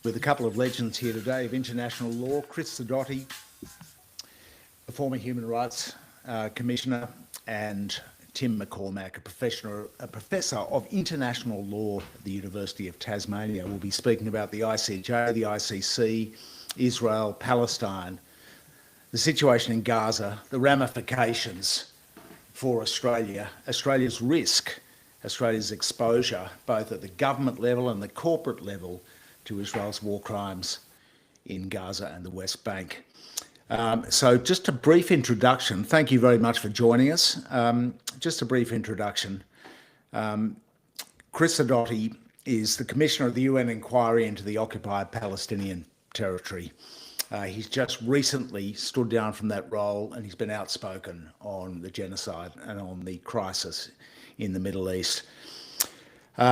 with a couple of legends here today of international law. Chris Sidoti, the former Human Rights Commissioner, and Tim McCormack, a professor of international law at the University of Tasmania. We'll be speaking about the ICJ, the ICC, Israel, Palestine, the situation in Gaza, the ramifications for Australia, Australia's risk, Australia's exposure, both at the government level and the corporate level, to Israel's war crimes in Gaza and the West Bank. So just a brief introduction. Thank you very much for joining us. Just a brief introduction. Chris Sidoti is the Commissioner of the UN Inquiry into the Occupied Palestinian Territory. He's just recently stood down from that role, and he's been outspoken on the genocide and on the crisis in the Middle East.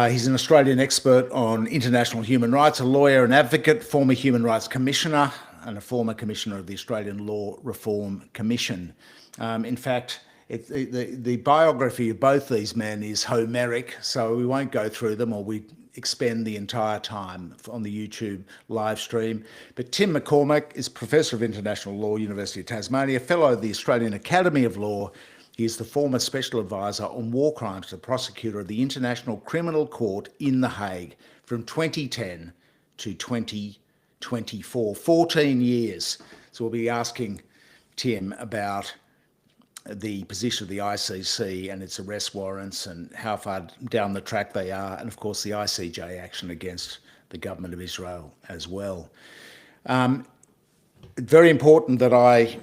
He's an Australian expert on international human rights, a lawyer and advocate, former Human Rights Commissioner, and a former Commissioner of the Australian Law Reform Commission. In fact, the biography of both these men is Homeric, so we won't go through them, or we expend the entire time on the YouTube live stream. But Tim McCormack is Professor of International Law, University of Tasmania, Fellow of the Australian Academy of Law. He is the former Special Advisor on War Crimes to the Prosecutor of the International Criminal Court in The Hague from 2010 to 2024, 14 years. So we'll be asking Tim about the position of the ICC and its arrest warrants and how far down the track they are, and of course the ICJ action against the government of Israel as well. Very important that I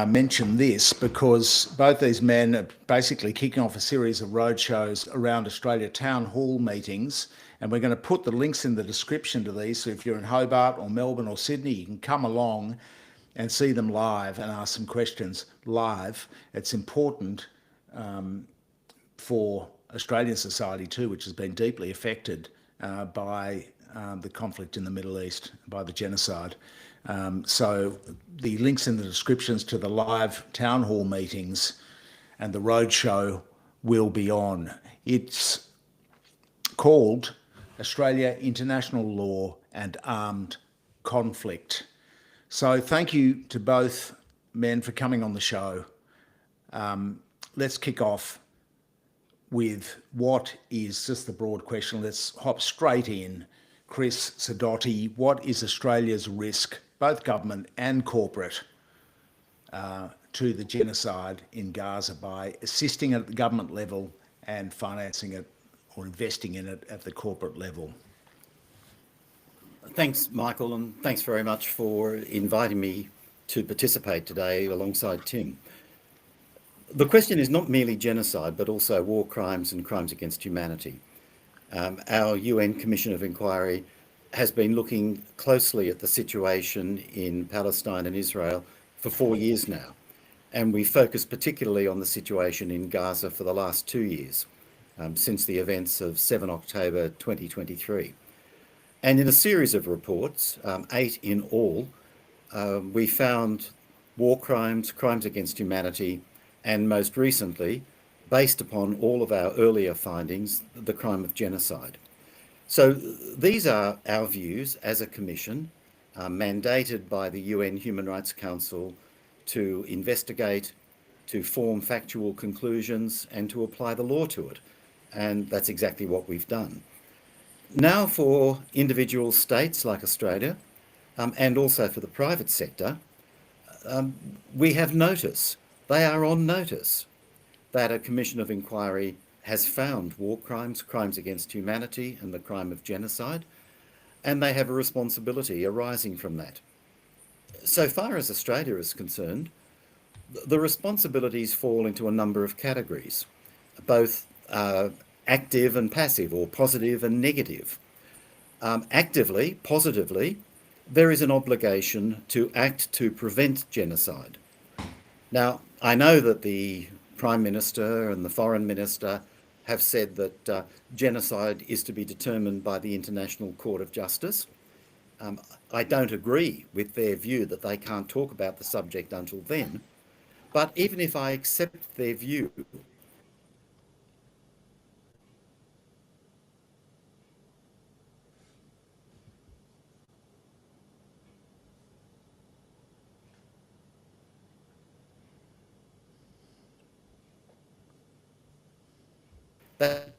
mention this, because both these men are basically kicking off a series of roadshows around Australia, town hall meetings, and we're going to put the links in the description to these, so if you're in Hobart or Melbourne or Sydney, you can come along and see them live and ask some questions live. It's important for Australian society too, which has been deeply affected by the conflict in the Middle East, by the genocide. So the links in the descriptions to the live town hall meetings and the roadshow will be on. It's called Australia, International Law and Armed Conflict. So thank you to both men for coming on the show. Let's kick off with what is just the broad question. Let's hop straight in. Chris Sidoti, what is Australia's risk, both government and corporate, to the genocide in Gaza by assisting at the government level and financing it or investing in it at the corporate level? Thanks, Michael, and thanks very much for inviting me to participate today alongside Tim. The question is not merely genocide, but also war crimes and crimes against humanity. Our UN Commission of Inquiry has been looking closely at the situation in Palestine and Israel for 4 years now, and we focus particularly on the situation in Gaza for the last 2 years, since the events of 7 October 2023. And in a series of reports, 8 in all, we found war crimes, crimes against humanity, and most recently, based upon all of our earlier findings, the crime of genocide. So these are our views as a commission, mandated by the UN Human Rights Council to investigate, to form factual conclusions, and to apply the law to it. And that's exactly what we've done. Now for individual states like Australia, and also for the private sector, we have notice, they are on notice, that a commission of inquiry has found war crimes, crimes against humanity, and the crime of genocide, and they have a responsibility arising from that. So far as Australia is concerned, the responsibilities fall into a number of categories, both active and passive, or positive and negative. Actively, positively, there is an obligation to act to prevent genocide. Now, I know that the Prime Minister and the Foreign Minister have said that genocide is to be determined by the International Court of Justice. I don't agree with their view that they can't talk about the subject until then, but even if I accept their view, That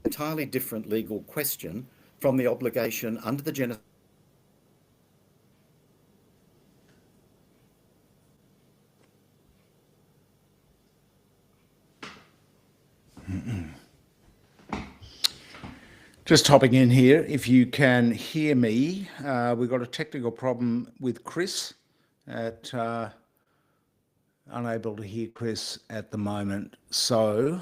entirely different legal question from the obligation under the genocide. Just hopping in here, if you can hear me, we've got a technical problem with Chris. Unable to hear Chris at the moment, so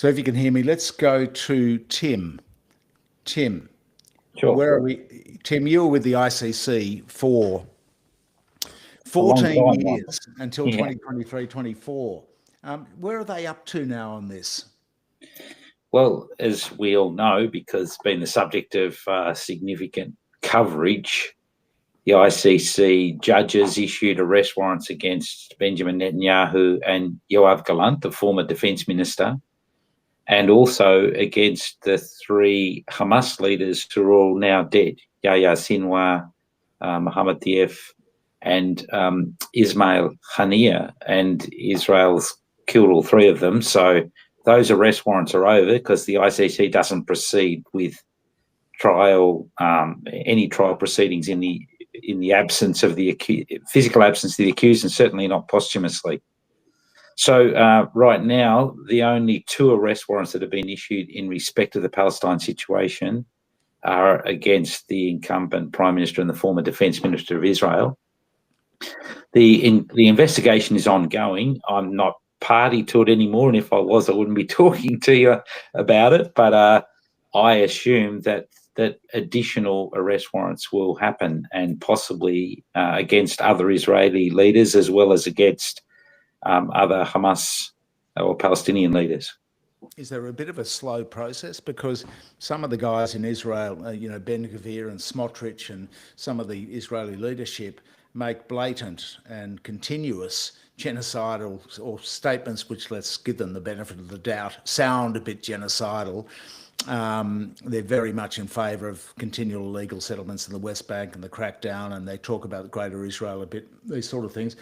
if you can hear me, let's go to Tim. Tim, sure. Where are we? Tim, you were with the ICC for 14 years until 2023-24. Where are they up to now on this? Well, as we all know, because it's been the subject of significant coverage, the ICC judges issued arrest warrants against Benjamin Netanyahu and Yoav Gallant, the former defence minister, and also against the three Hamas leaders who are all now dead, Yahya Sinwar, Mohammed Dief, and Ismail Haniyeh, and Israel's killed all three of them. So those arrest warrants are over because the ICC doesn't proceed with trial, any trial proceedings in the absence of the physical absence of the accused, and certainly not posthumously. So right now, the only two arrest warrants that have been issued in respect of the Palestine situation are against the incumbent Prime Minister and the former Defence Minister of Israel. The investigation is ongoing. I'm not party to it anymore, and if I was, I wouldn't be talking to you about it. But I assume that additional arrest warrants will happen, and possibly against other Israeli leaders as well as against other Hamas or Palestinian leaders. Is there a bit of a slow process? Because some of the guys in Israel, Ben Gvir and Smotrich and some of the Israeli leadership make blatant and continuous genocidal or statements which, let's give them the benefit of the doubt, sound a bit genocidal. They're very much in favour of continual illegal settlements in the West Bank and the crackdown, and they talk about Greater Israel a bit, these sort of things.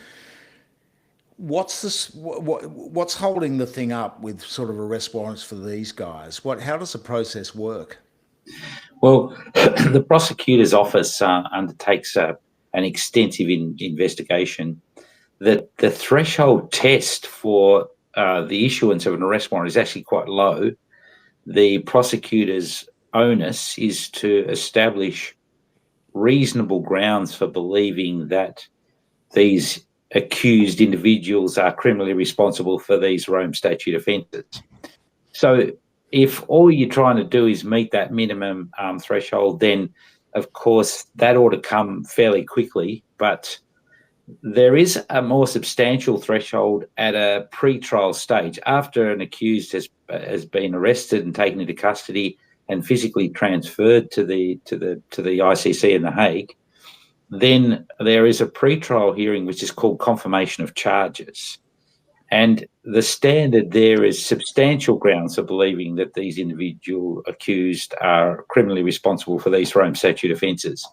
What's holding the thing up with sort of arrest warrants for these guys? How does the process work? Well, the prosecutor's office undertakes an extensive investigation. The threshold test for the issuance of an arrest warrant is actually quite low. The prosecutor's onus is to establish reasonable grounds for believing that these accused individuals are criminally responsible for these Rome Statute offences. So if all you're trying to do is meet that minimum threshold, then of course that ought to come fairly quickly. But there is a more substantial threshold at a pre-trial stage. After an accused has been arrested and taken into custody and physically transferred to the ICC in The Hague, then there is a pre-trial hearing which is called confirmation of charges. And the standard there is substantial grounds for believing that these individual accused are criminally responsible for these Rome Statute offences.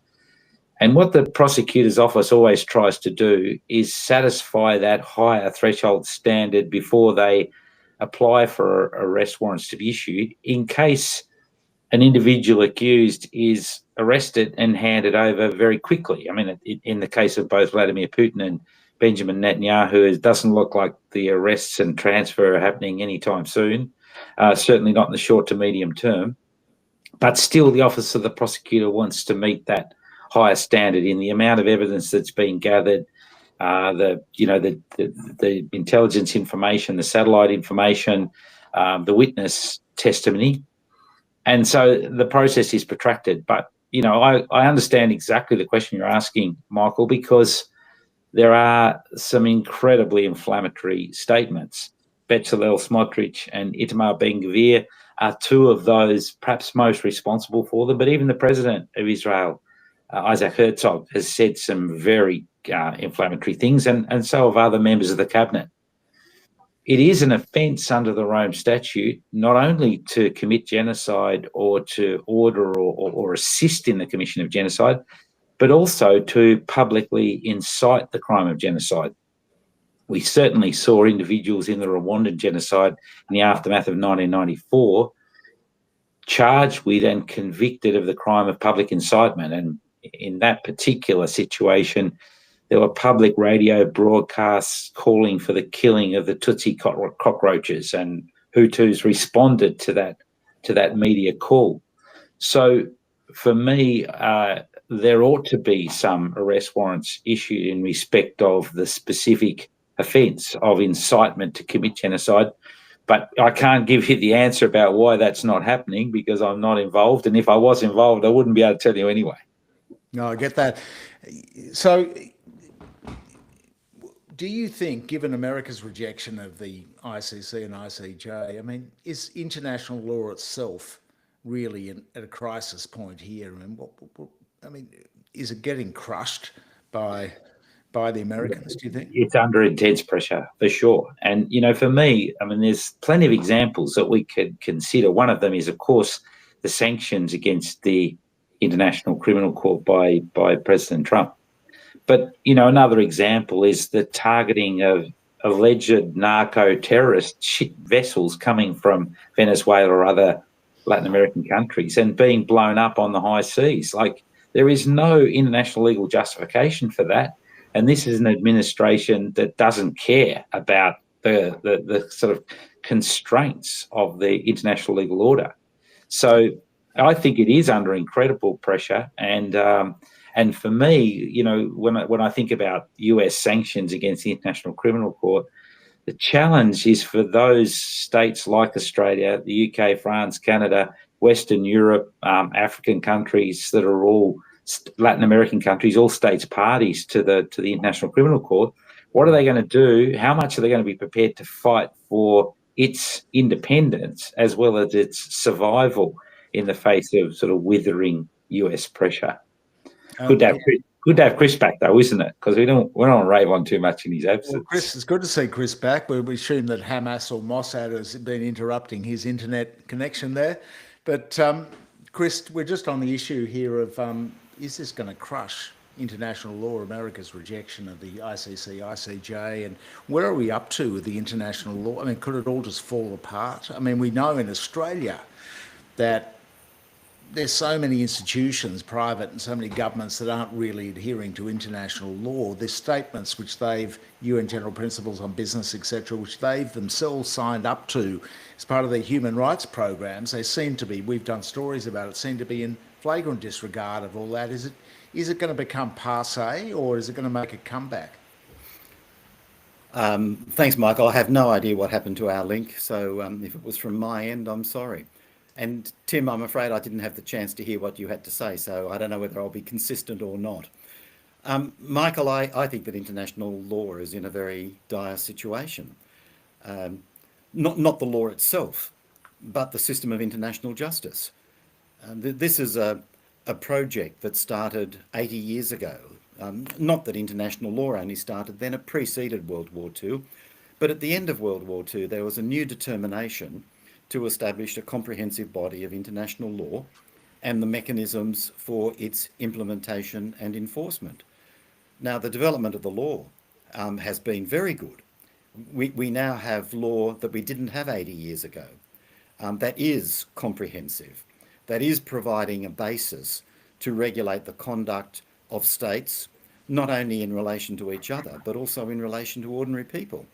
And what the prosecutor's office always tries to do is satisfy that higher threshold standard before they apply for arrest warrants to be issued, in case an individual accused is arrested and handed over very quickly. I mean, in the case of both Vladimir Putin and Benjamin Netanyahu, it doesn't look like the arrests and transfer are happening anytime soon, certainly not in the short to medium term. But still, the office of the prosecutor wants to meet that higher standard in the amount of evidence that's been gathered, the intelligence information, the satellite information, the witness testimony. And so the process is protracted. But, I understand exactly the question you're asking, Michael, because there are some incredibly inflammatory statements. Bezalel Smotrich and Itamar Ben-Gvir are two of those perhaps most responsible for them, but even the president of Israel Isaac Herzog has said some very inflammatory things, and so have other members of the cabinet. It is an offence under the Rome Statute not only to commit genocide or to order or assist in the commission of genocide, but also to publicly incite the crime of genocide. We certainly saw individuals in the Rwandan genocide in the aftermath of 1994 charged with and convicted of the crime of public incitement. And in that particular situation, there were public radio broadcasts calling for the killing of the Tutsi cockroaches, and Hutus responded to that media call. So for me, there ought to be some arrest warrants issued in respect of the specific offence of incitement to commit genocide. But I can't give you the answer about why that's not happening because I'm not involved. And if I was involved, I wouldn't be able to tell you anyway. No, I get that. So do you think, given America's rejection of the ICC and ICJ, I mean, is international law itself really at a crisis point here? I mean, is it getting crushed by the Americans, do you think? It's under intense pressure, for sure. And, for me, I mean, there's plenty of examples that we could consider. One of them is, of course, the sanctions against the International Criminal Court by President Trump. But, another example is the targeting of alleged narco-terrorist vessels coming from Venezuela or other Latin American countries and being blown up on the high seas. Like, there is no international legal justification for that. And this is an administration that doesn't care about the sort of constraints of the international legal order. So I think it is under incredible pressure. And for me, when I think about US sanctions against the International Criminal Court, the challenge is for those states like Australia, the UK, France, Canada, Western Europe, African countries that are all Latin American countries, all states parties to the International Criminal Court. What are they going to do? How much are they going to be prepared to fight for its independence as well as its survival in the face of sort of withering US pressure? Good to have Chris back, though, isn't it? Because we don't rave on too much in his absence. Well, Chris, it's good to see Chris back. We assume that Hamas or Mossad has been interrupting his internet connection there. But Chris, we're just on the issue here of is this going to crush international law, America's rejection of the ICC, ICJ, and where are we up to with the international law? I mean, could it all just fall apart? I mean, we know in Australia that there's so many institutions, private, and so many governments that aren't really adhering to international law. There's statements which UN General Principles on Business, etc., which they've themselves signed up to as part of their human rights programs. They seem to be, we've done stories about it, seem to be in flagrant disregard of all that. Is it going to become passé, or is it going to make a comeback? Thanks, Michael. I have no idea what happened to our link, so if it was from my end, I'm sorry. And Tim, I'm afraid I didn't have the chance to hear what you had to say, so I don't know whether I'll be consistent or not. Michael, I think that international law is in a very dire situation. Not the law itself, but the system of international justice. This is a project that started 80 years ago. Not that international law only started then, it preceded World War II. But at the end of World War II, there was a new determination to establish a comprehensive body of international law and the mechanisms for its implementation and enforcement. Now, the development of the law has been very good. We now have law that we didn't have 80 years ago that is comprehensive, that is providing a basis to regulate the conduct of states, not only in relation to each other, but also in relation to ordinary people,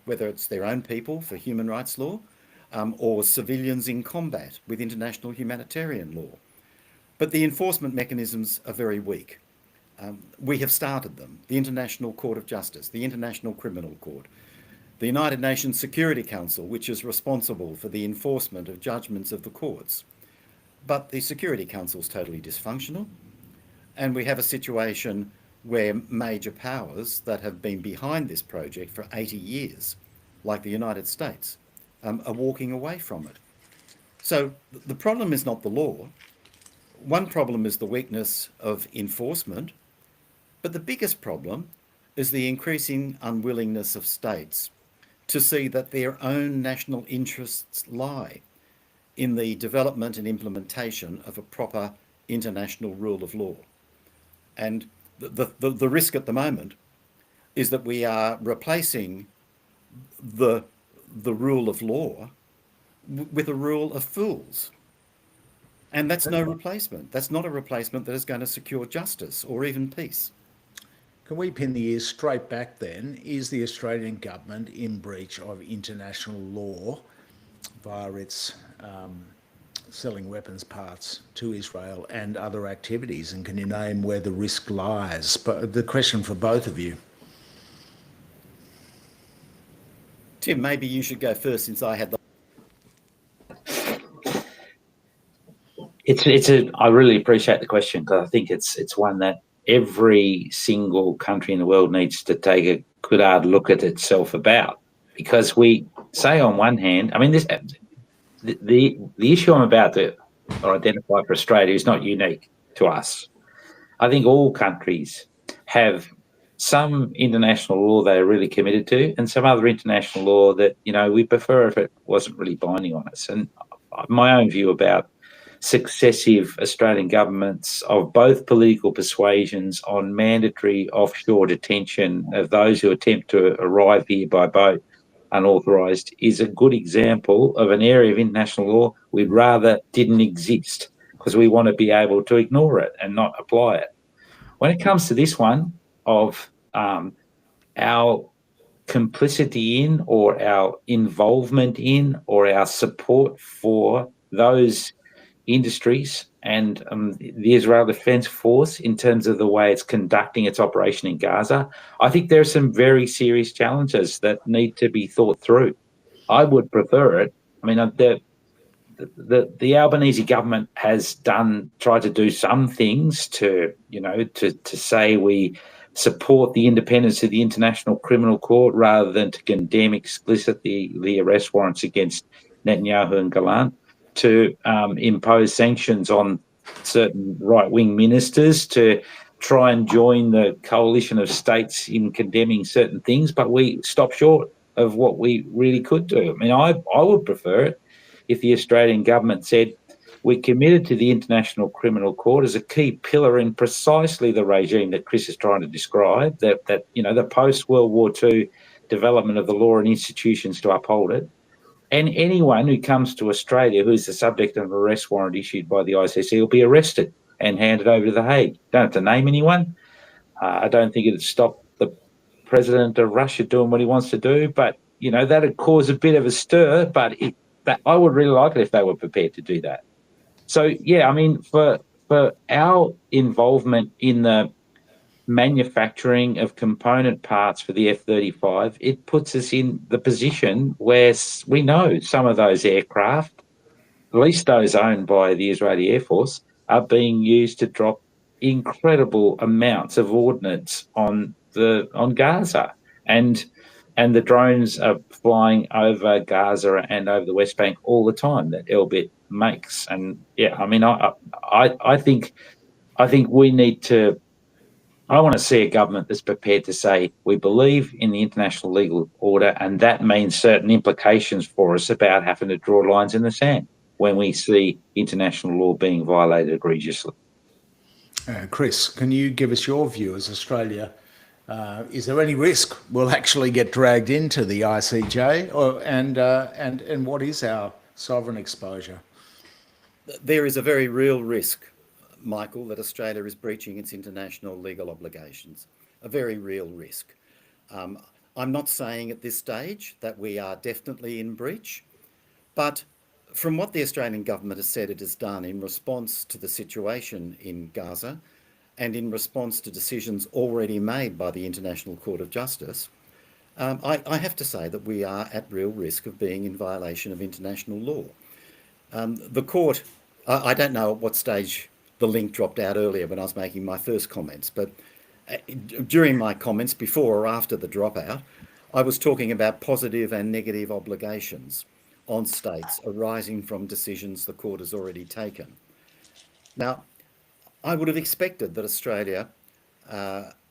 whether it's their own people for human rights law, or civilians in combat with international humanitarian law. But the enforcement mechanisms are very weak. We have started them. The International Court of Justice, the International Criminal Court, the United Nations Security Council, which is responsible for the enforcement of judgments of the courts. But the Security Council is totally dysfunctional, and we have a situation where major powers that have been behind this project for 80 years, like the United States, are walking away from it. So the problem is not the law. one problem is the weakness of enforcement, but the biggest problem is the increasing unwillingness of states to see that their own national interests lie in the development and implementation of a proper international rule of law. And the risk at the moment is that we are replacing the rule of law with a rule of fools. And that's no replacement. That's not a replacement that is going to secure justice or even peace. Can we pin the ears straight back then? Is the Australian government in breach of international law via its selling weapons parts to Israel and other activities? And can you name where the risk lies? But the question for both of you. Tim, maybe you should go first since I had the... I really appreciate the question, because I think it's one that every single country in the world needs to take a good hard look at itself about. Because we say on one hand, I mean, the issue I'm about to identify for Australia is not unique to us. I think all countries have some international law they are really committed to, and some other international law that, we prefer if it wasn't really binding on us. And my own view about successive Australian governments of both political persuasions on mandatory offshore detention of those who attempt to arrive here by boat unauthorised is a good example of an area of international law we'd rather didn't exist, because we want to be able to ignore it and not apply it. When it comes to this one of our complicity in, or our involvement in, or our support for those industries and the Israel Defence Force in terms of the way it's conducting its operation in Gaza, I think there are some very serious challenges that need to be thought through. I would prefer it. I mean, the Albanese government has tried to do some things to say we support the independence of the International Criminal Court rather than to condemn explicitly the arrest warrants against Netanyahu and Gallant, to impose sanctions on certain right-wing ministers, to try and join the coalition of states in condemning certain things, but we stop short of what we really could do. I mean, I would prefer it if the Australian government said, we're committed to the International Criminal Court as a key pillar in precisely the regime that Chris is trying to describe, that the post-World War II development of the law and institutions to uphold it. And anyone who comes to Australia who is the subject of an arrest warrant issued by the ICC will be arrested and handed over to The Hague. Don't have to name anyone. I don't think it'd stop the president of Russia doing what he wants to do, but, that'd cause a bit of a stir, but I would really like it if they were prepared to do that. So, yeah, I mean, for our involvement in the manufacturing of component parts for the F-35, it puts us in the position where we know some of those aircraft, at least those owned by the Israeli Air Force, are being used to drop incredible amounts of ordnance on Gaza. And the drones are flying over Gaza and over the West Bank all the time that Elbit makes. And yeah, I mean, I think we need to. I want to see a government that's prepared to say we believe in the international legal order, and that means certain implications for us about having to draw lines in the sand when we see international law being violated egregiously. Chris, can you give us your view as Australia? Is there any risk we'll actually get dragged into the ICJ, and what is our sovereign exposure? There is a very real risk, Michael, that Australia is breaching its international legal obligations. A very real risk. I'm not saying at this stage that we are definitely in breach, but from what the Australian government has said it has done in response to the situation in Gaza and in response to decisions already made by the International Court of Justice, I have to say that we are at real risk of being in violation of international law. The court, I don't know at what stage the link dropped out earlier when I was making my first comments, but during my comments before or after the dropout, I was talking about positive and negative obligations on states arising from decisions the court has already taken. Now, I would have expected that Australia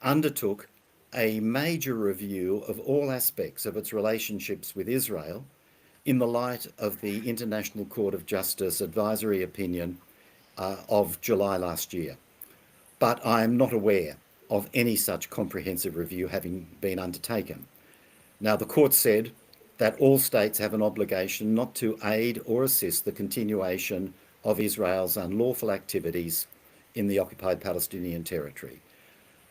undertook a major review of all aspects of its relationships with Israel in the light of the International Court of Justice advisory opinion of July last year. But I am not aware of any such comprehensive review having been undertaken. Now, the court said that all states have an obligation not to aid or assist the continuation of Israel's unlawful activities in the Occupied Palestinian Territory.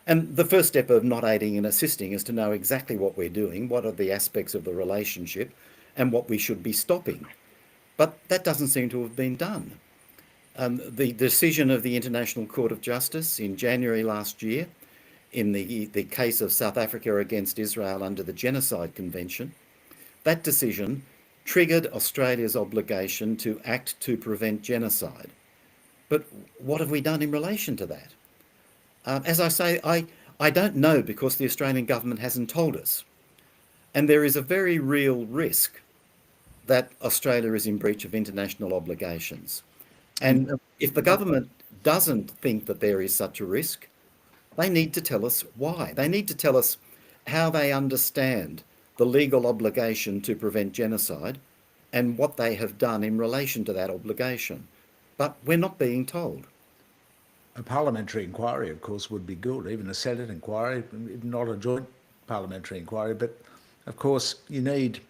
And the first step of not aiding and assisting is to know exactly what we're doing, what are the aspects of the relationship, and what we should be stopping. But that doesn't seem to have been done. The decision of the International Court of Justice in January last year, in the case of South Africa against Israel under the Genocide Convention, that decision triggered Australia's obligation to act to prevent genocide. But what have we done in relation to that? As I say, I don't know because the Australian government hasn't told us. And there is a very real risk that Australia is in breach of international obligations. And if the government doesn't think that there is such a risk, they need to tell us why. They need to tell us how they understand the legal obligation to prevent genocide and what they have done in relation to that obligation. But we're not being told. A parliamentary inquiry, of course, would be good, even a Senate inquiry, not a joint parliamentary inquiry. But, of course, you need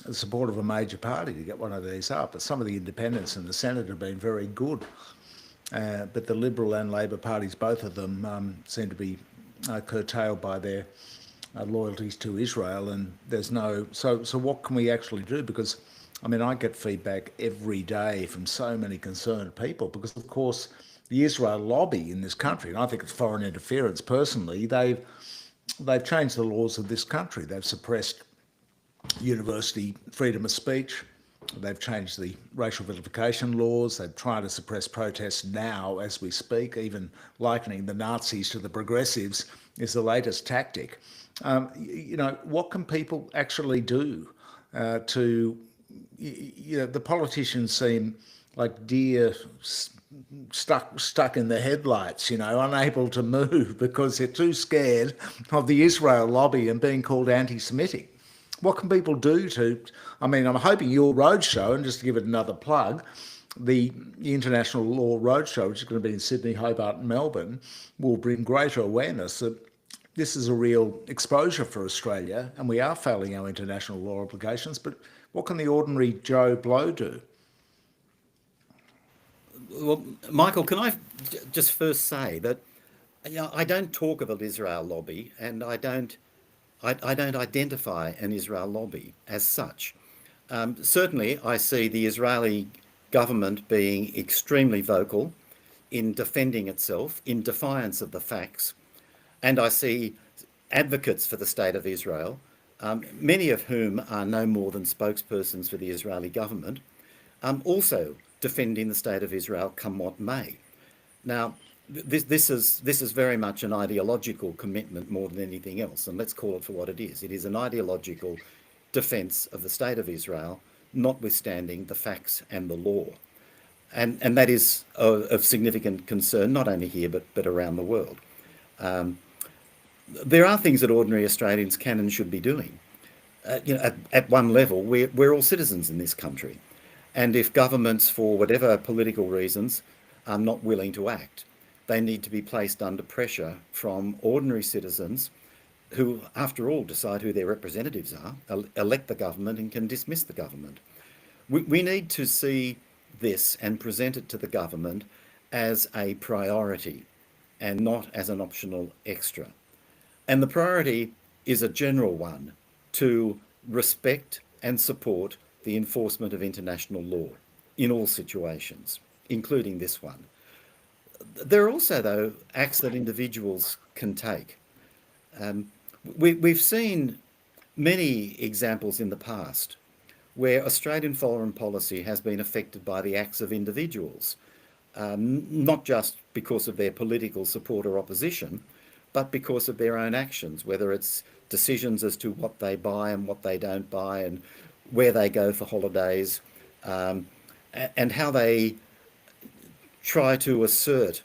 the support of a major party to get one of these up. But some of the independents in the Senate have been very good. But the Liberal and Labor parties, both of them, seem to be curtailed by their loyalties to Israel. And there's no... So what can we actually do? Because, I mean, I get feedback every day from so many concerned people because, of course, the Israel lobby in this country, and I think it's foreign interference personally, they've changed the laws of this country. They've suppressed university freedom of speech. They've changed the racial vilification laws. They're trying to suppress protests now as we speak. Even likening the Nazis to the progressives is the latest tactic. You know, what can people actually do to, you know, the politicians seem like deer stuck in the headlights, you know, unable to move because they're too scared of the Israel lobby and being called anti-Semitic. What can people do to, I mean, I'm hoping your roadshow, and just to give it another plug, the International Law Roadshow, which is going to be in Sydney, Hobart and Melbourne, will bring greater awareness that this is a real exposure for Australia and we are failing our international law obligations, but what can the ordinary Joe Blow do? Well, Michael, can I just first say that, you know, I don't talk of an Israel lobby, and I don't identify an Israel lobby as such. Certainly, I see the Israeli government being extremely vocal in defending itself in defiance of the facts, and I see advocates for the state of Israel, many of whom are no more than spokespersons for the Israeli government, also defending the state of Israel come what may. Now, this is very much an ideological commitment more than anything else, and let's call it for what it is. It is an ideological defence of the state of Israel, notwithstanding the facts and the law. And that is of significant concern, not only here, but around the world. There are things that ordinary Australians can and should be doing. You know, at one level, we're all citizens in this country. And if governments, for whatever political reasons, are not willing to act, they need to be placed under pressure from ordinary citizens who, after all, decide who their representatives are, elect the government and can dismiss the government. We need to see this and present it to the government as a priority and not as an optional extra. And the priority is a general one, to respect and support the enforcement of international law in all situations, including this one. There are also, though, acts that individuals can take. We've seen many examples in the past where Australian foreign policy has been affected by the acts of individuals, not just because of their political support or opposition, but because of their own actions, whether it's decisions as to what they buy and what they don't buy and where they go for holidays, and how they try to assert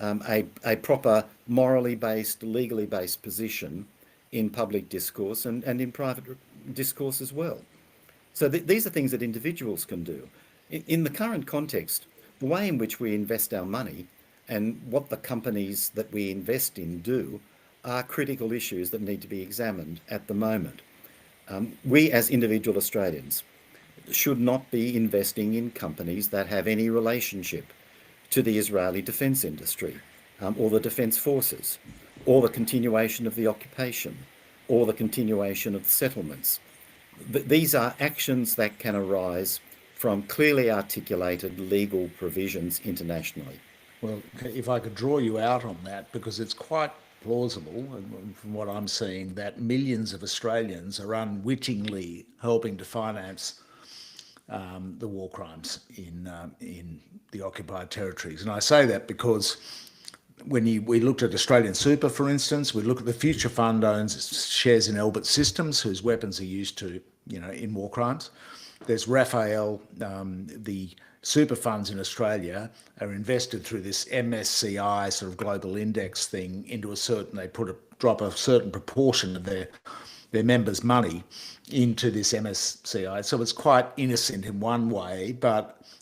a proper morally based, legally based position in public discourse and in private discourse as well. So these are things that individuals can do. In the current context, the way in which we invest our money and what the companies that we invest in do are critical issues that need to be examined at the moment. We as individual Australians should not be investing in companies that have any relationship to the Israeli defence industry, or the defence forces, or the continuation of the occupation, or the continuation of the settlements. These are actions that can arise from clearly articulated legal provisions internationally. Well, if I could draw you out on that, because it's quite plausible, from what I'm seeing, that millions of Australians are unwittingly helping to finance the war crimes in the occupied territories. And I say that because when we looked at Australian Super, for instance, we look at the Future Fund owns shares in Elbit Systems, whose weapons are used to, in war crimes. There's Raphael, the super funds in Australia are invested through this MSCI sort of global index thing into they drop a certain proportion of their members' money into this MSCI. So it's quite innocent in one way,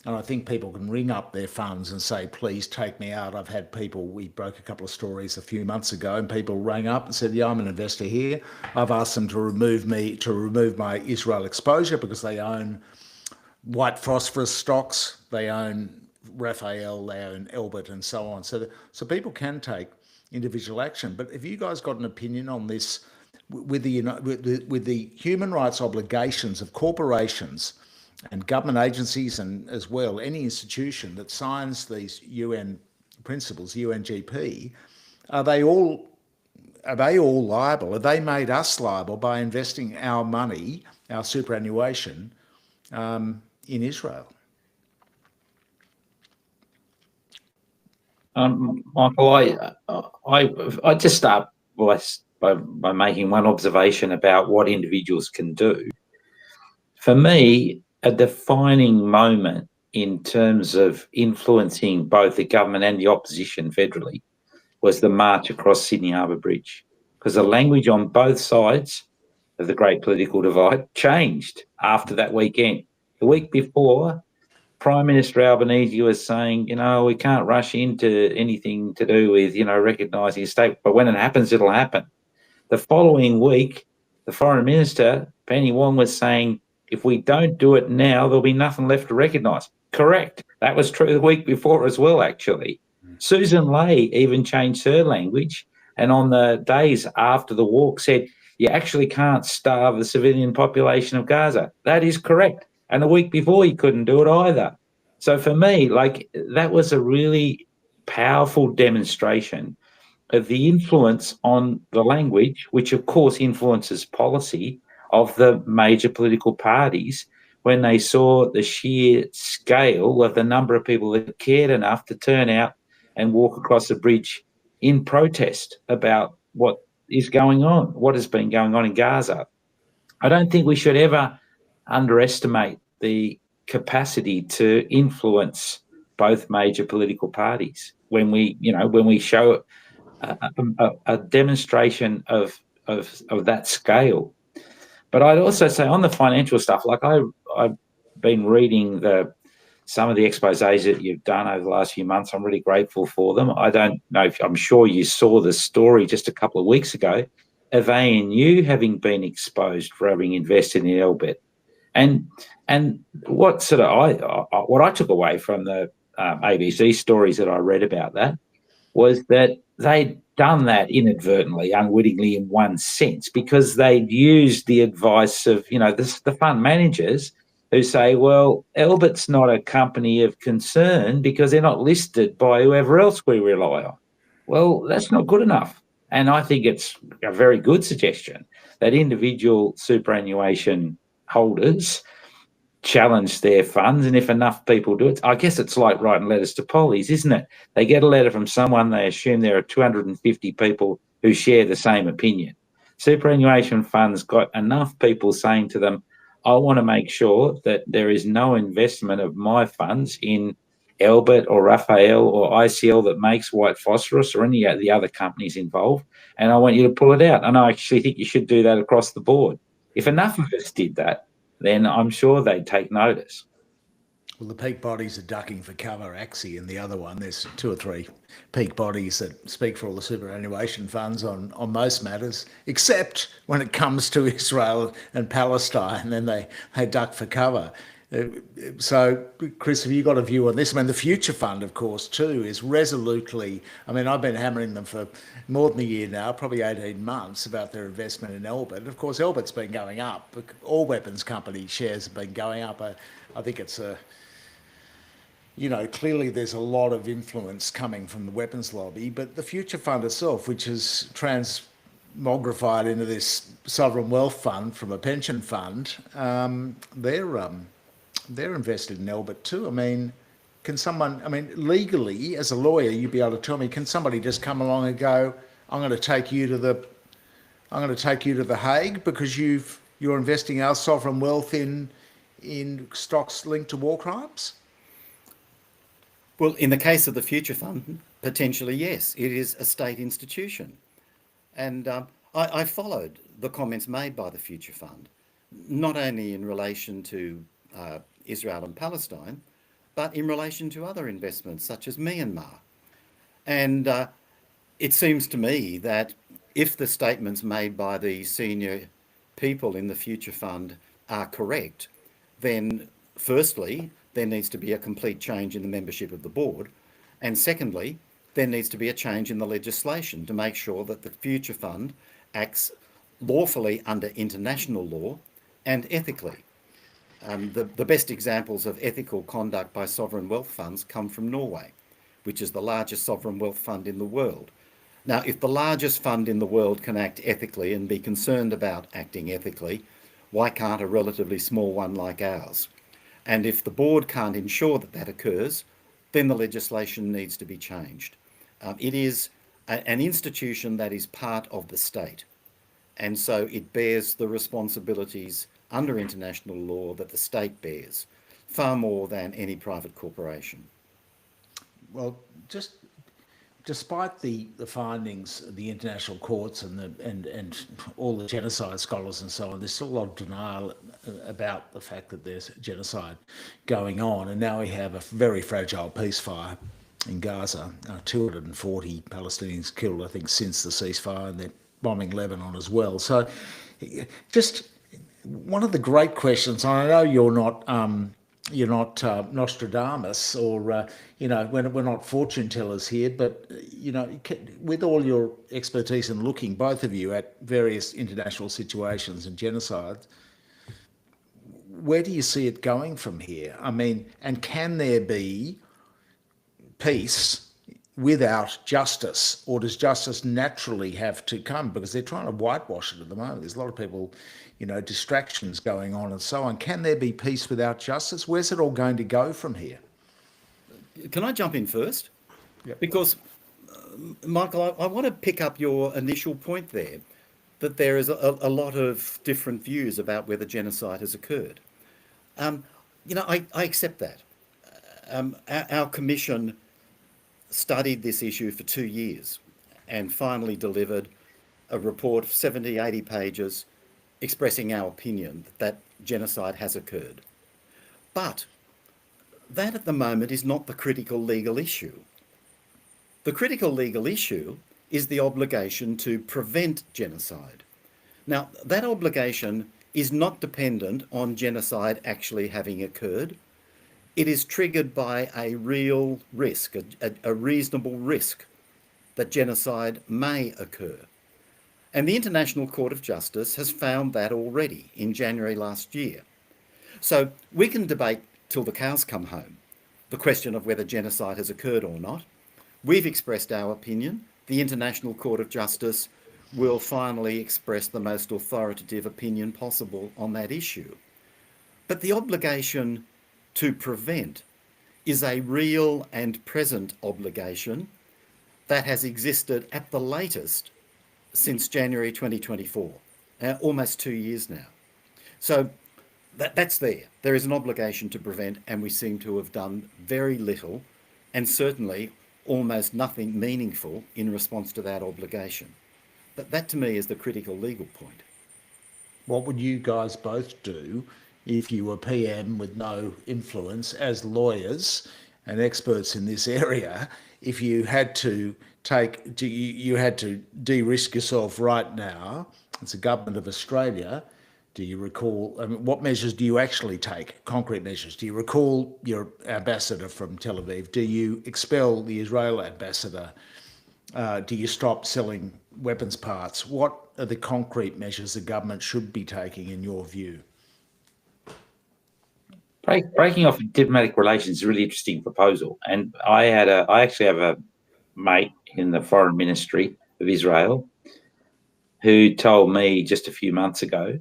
and I think people can ring up their funds and say, please take me out. I've had people, we broke a couple of stories a few months ago, and people rang up and said, yeah, I'm an investor here. I've asked them to remove my Israel exposure because they own white phosphorus stocks, they own Raphael, they own Elbit, and so on. So people can take individual action. But have you guys got an opinion on this with the human rights obligations of corporations and government agencies, and as well any institution that signs these UN principles, UNGP, are they all liable? Have they made us liable by investing our money, our superannuation, in Israel? Michael, I just start by making one observation about what individuals can do. For me, a defining moment in terms of influencing both the government and the opposition federally was the march across Sydney Harbour Bridge, because the language on both sides of the great political divide changed after that weekend. The week before, Prime Minister Albanese was saying, we can't rush into anything to do with, recognising a state, but when it happens, it'll happen. The following week, the Foreign Minister, Penny Wong, was saying, if we don't do it now, there'll be nothing left to recognise. Correct. That was true the week before as well, actually. Susan Ley even changed her language, and on the days after the walk said, you actually can't starve the civilian population of Gaza. That is correct. And the week before, he couldn't do it either. So for me, that was a really powerful demonstration of the influence on the language, which of course influences policy, of the major political parties when they saw the sheer scale of the number of people that cared enough to turn out and walk across the bridge in protest about what is going on, what has been going on in Gaza. I don't think we should ever underestimate the capacity to influence both major political parties when we show a demonstration of that scale. But I'd also say on the financial stuff, I've been reading some of the exposés that you've done over the last few months. I'm really grateful for them. I don't know if I'm sure you saw the story just a couple of weeks ago of ANU having been exposed for having invested in Elbit. And what I took away from the ABC stories that I read about that was that they'd done that inadvertently, unwittingly in one sense, because they'd used the advice of, the fund managers who say, well, Elbit's not a company of concern because they're not listed by whoever else we rely on. Well, that's not good enough. And I think it's a very good suggestion that individual superannuation holders challenge their funds, and if enough people do it, I guess it's like writing letters to pollies, isn't it? They get a letter from someone, they assume there are 250 people who share the same opinion. Superannuation funds got enough people saying to them, I want to make sure that there is no investment of my funds in Albert or Raphael or ICL that makes white phosphorus or any of the other companies involved, and I want you to pull it out. And I actually think you should do that across the board. If enough of us did that, then I'm sure they'd take notice. Well, the peak bodies are ducking for cover, AXI, and the other one. There's two or three peak bodies that speak for all the superannuation funds on most matters, except when it comes to Israel and Palestine, then they duck for cover. So, Chris, have you got a view on this? I mean, the Future Fund, of course, too, is resolutely, I mean, I've been hammering them for more than a year now, probably 18 months, about their investment in Albert. Of course, Albert's been going up. All weapons company shares have been going up. I think it's clearly there's a lot of influence coming from the weapons lobby, but the Future Fund itself, which is transmogrified into this sovereign wealth fund from a pension fund, they're invested in Albert too. I mean, legally, as a lawyer, you'd be able to tell me, can somebody just come along and go, I'm going to take you to the Hague because you're investing our sovereign wealth in stocks linked to war crimes? Well, in the case of the Future Fund, potentially, yes, it is a state institution. And I followed the comments made by the Future Fund, not only in relation to Israel and Palestine, but in relation to other investments such as Myanmar. And it seems to me that if the statements made by the senior people in the Future Fund are correct, then firstly, there needs to be a complete change in the membership of the board. And secondly, there needs to be a change in the legislation to make sure that the Future Fund acts lawfully under international law and ethically. The best examples of ethical conduct by sovereign wealth funds come from Norway, which is the largest sovereign wealth fund in the world. Now, if the largest fund in the world can act ethically and be concerned about acting ethically, why can't a relatively small one like ours? And if the board can't ensure that that occurs, then the legislation needs to be changed. It is an institution that is part of the state. And so it bears the responsibilities under international law that the state bears, far more than any private corporation. Well, just despite the findings of the international courts and all the genocide scholars and so on, there's still a lot of denial about the fact that there's genocide going on. And now we have a very fragile ceasefire in Gaza, 240 Palestinians killed, I think, since the ceasefire, and they're bombing Lebanon as well. So just one of the great questions, and I know you're not Nostradamus or, we're not fortune tellers here, but, with all your expertise in looking, both of you, at various international situations and genocides, where do you see it going from here? I mean, and can there be peace without justice, or does justice naturally have to come? Because they're trying to whitewash it at the moment. There's a lot of people, distractions going on and so on. Can there be peace without justice? Where's it all going to go from here? Can I jump in first? Yep. Because, Michael, I want to pick up your initial point there, that there is a lot of different views about whether genocide has occurred. I accept that. Our commission studied this issue for 2 years and finally delivered a report of 70, 80 pages expressing our opinion that genocide has occurred. But that at the moment is not the critical legal issue. The critical legal issue is the obligation to prevent genocide. Now, that obligation is not dependent on genocide actually having occurred. It is triggered by a real risk, a reasonable risk that genocide may occur. And the International Court of Justice has found that already in January last year. So we can debate till the cows come home the question of whether genocide has occurred or not. We've expressed our opinion. The International Court of Justice will finally express the most authoritative opinion possible on that issue. But the obligation to prevent is a real and present obligation that has existed at the latest since January 2024, almost 2 years now. So That's there. There is an obligation to prevent, and we seem to have done very little, and certainly almost nothing meaningful in response to that obligation. That to me is the critical legal point. What would you guys both do if you were PM with no influence as lawyers and experts in this area? If you had to you had to de-risk yourself right now as the government of Australia, do you recall, I mean, what measures do you actually take, concrete measures? Do you recall your ambassador from Tel Aviv? Do you expel the Israel ambassador? Do you stop selling weapons parts? What are the concrete measures the government should be taking in your view? Breaking off diplomatic relations is a really interesting proposal. And I actually have a mate in the foreign ministry of Israel who told me just a few months ago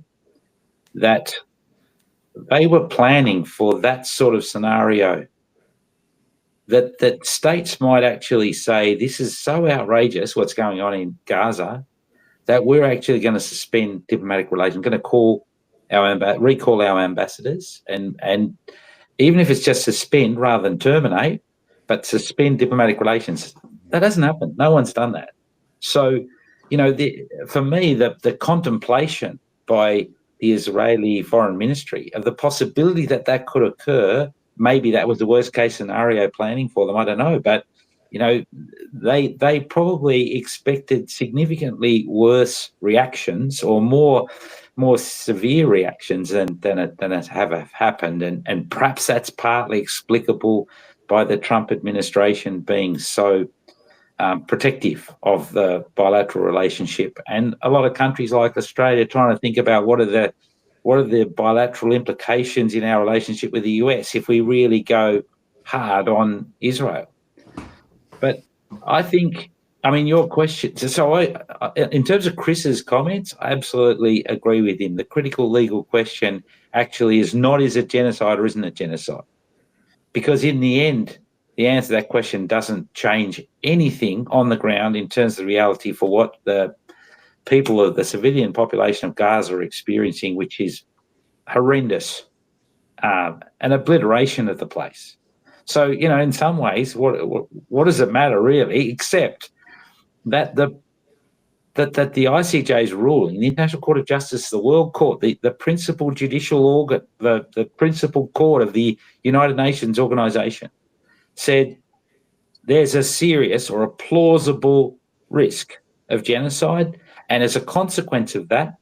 that they were planning for that sort of scenario, that states might actually say, this is so outrageous what's going on in Gaza that we're actually going to suspend diplomatic relations, going to recall our ambassadors, and even if it's just suspend rather than terminate, but suspend diplomatic relations. That hasn't happened. No one's done that. So, for me, the contemplation by the Israeli Foreign Ministry of the possibility that could occur, maybe that was the worst case scenario planning for them, I don't know, but they probably expected significantly worse reactions or more severe reactions than have happened, and perhaps that's partly explicable by the Trump administration being so protective of the bilateral relationship, and a lot of countries like Australia trying to think about what are the bilateral implications in our relationship with the US if we really go hard on Israel. But I think, your question, so in terms of Chris's comments, I absolutely agree with him. The critical legal question actually is not, is it genocide or isn't it genocide? Because in the end, the answer to that question doesn't change anything on the ground in terms of the reality for what the people of the civilian population of Gaza are experiencing, which is horrendous, an obliteration of the place. So, in some ways, what does it matter really, except that the ICJ's ruling, the International Court of Justice, the World Court, the principal judicial organ, the principal court of the United Nations organization, said there's a serious or a plausible risk of genocide, and as a consequence of that,